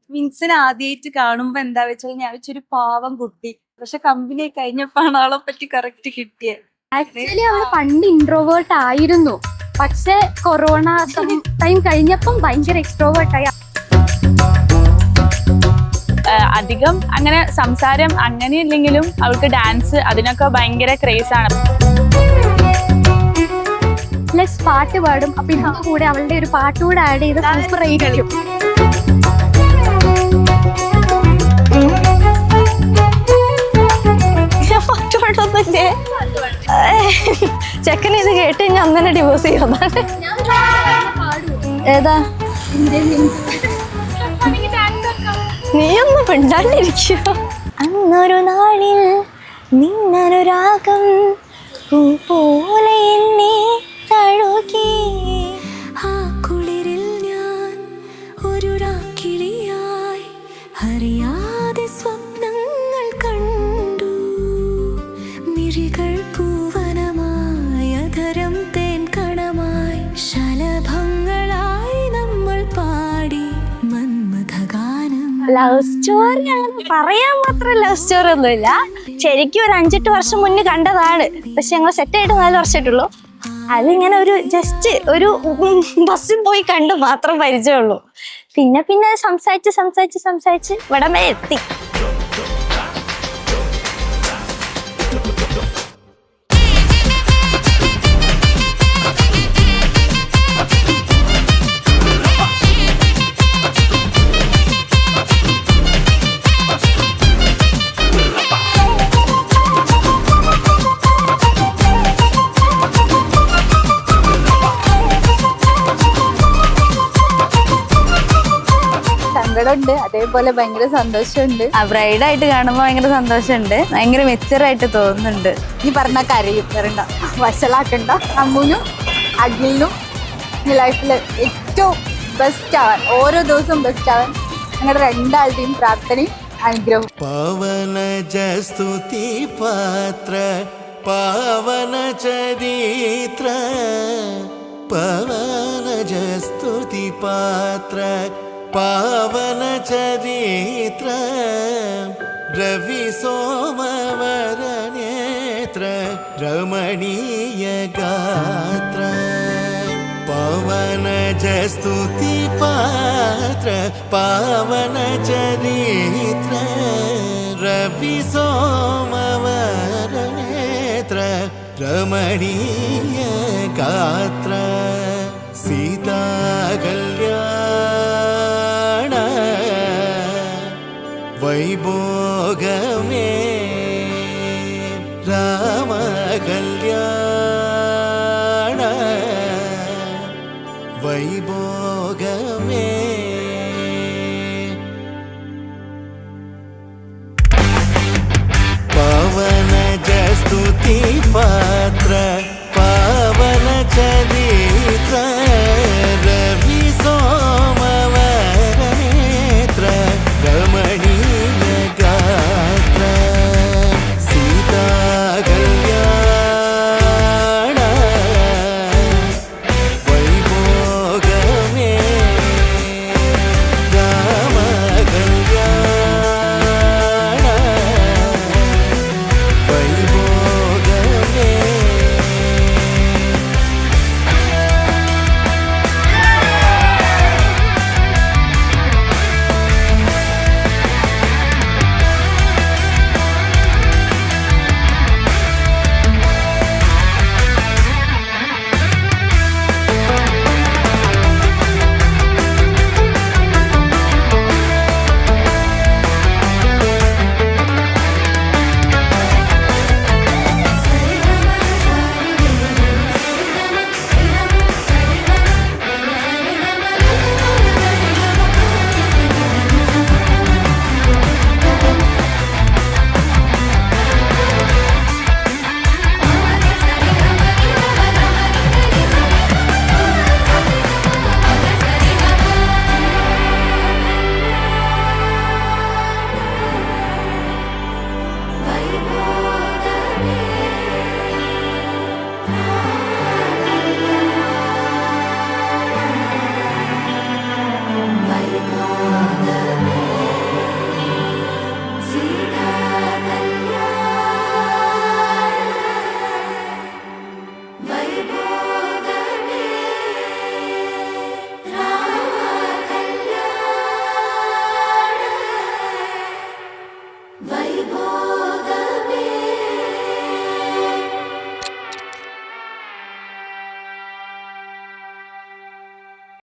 ട്വിൻസിനെ ആദ്യമായിട്ട് കാണുമ്പോ എന്താ വെച്ചാൽ ഞാൻ വെച്ചൊരു പാവം കുട്ടി, പക്ഷെ കമ്പനി കഴിഞ്ഞപ്പോഴാണ് ആളെ പറ്റി കറക്റ്റ് കിട്ടിയത്. ആക്ച്വലി അവള് പണ്ട് ഇൻട്രോവേർട്ട് ആയിരുന്നു, പക്ഷെ കൊറോണ ടൈം കഴിഞ്ഞപ്പം ഭയങ്കര എക്സ്ട്രോവേർട്ടായി. അധികം അങ്ങനെ സംസാരം അങ്ങനെയില്ലെങ്കിലും അവൾക്ക് ഡാൻസ് അതിനൊക്കെ ഭയങ്കര ക്രേസ് ആണ്. പ്ലസ് പാട്ട് പാടും. അപ്പൊ ഇതിന്റെ കൂടെ അവളുടെ ഒരു പാട്ട് കൂടെ ആഡ് ചെയ്ത് സൂപ്പർ ആയിരിക്കും. പാട്ടുപാടൊന്നുമില്ലേ? ചെക്കൻ ഇത് കേട്ട് കഴിഞ്ഞാൽ അന്നെ ഡിവോഴ്സ് ചെയ്യുന്നതാണ്. ഏതാ? നീയൊന്ന് പിണ്ടാണ്ടിരിക്കോ? അന്നൊരു നാളിൽ നിന്നൊരാഗം പോലെ എന്നെ തഴുകി. ആ കുളിരിൽ ഞാൻ ഒരു രാക്കിളിയായി അറിയാതെ സ്വപ്നങ്ങൾ കണ്ടു. മിഴികൾ പൂവനമായി, അധരം തേൻ കണമായി, ശലഭങ്ങളായി നമ്മൾ പാടി മന്മഥഗാനം. ലവ് സ്റ്റോറി അങ്ങനെ പറയാൻ മാത്രം ലവ് സ്റ്റോറി ഒന്നുമില്ല. ശരിക്കും ഒരു 5-8 വർഷം മുന്നേ കണ്ടതാണ്. പക്ഷെ ഞങ്ങൾ സെറ്റായിട്ട് 4 വർഷമായിട്ടുള്ളൂ. അതിങ്ങനെ ഒരു ജസ്റ്റ് ഒരു ബസ്സിൽ പോയി കണ്ടു മാത്രം പരിചയമുള്ളൂ. പിന്നെ സംസാരിച്ച് ഇവിടെ വരെ എത്തി. സങ്കടമുണ്ട്, അതേപോലെ ഭയങ്കര സന്തോഷമുണ്ട്. ബ്രൈഡായിട്ട് കാണുമ്പോൾ ഭയങ്കര സന്തോഷമുണ്ട്, ഭയങ്കര മെച്ചറായിട്ട് തോന്നുന്നുണ്ട്. നീ പറഞ്ഞ കരയും, വരണ്ട, വഷളാക്കണ്ട. അമ്മുനും അഖിലിനും ലൈഫിൽ ഏറ്റവും ബെസ്റ്റ് ആവാൻ, ഓരോ ദിവസവും ബെസ്റ്റ് ആവാൻ ഞങ്ങളുടെ രണ്ടാളുടെയും പ്രാർത്ഥനയും അനുഗ്രഹവും. പവന ജസ്തുതി പാത്ര പാവന ചരിത്ര, പവന ജസ്തുതി പാത്ര പാവന ചരിത്ര, രവി സോമവര നേത്ര രമണീയ ഗാത്ര. പവന ജസ്തുതി പാത്ര പാവന ചരിത്ര, രവി സോമവര നേത്ര രമണീയ ഗാത്ര. സീതാ കല്യാണ വൈഭോഗമേ, രാമ കല്യാണ വൈഭോഗ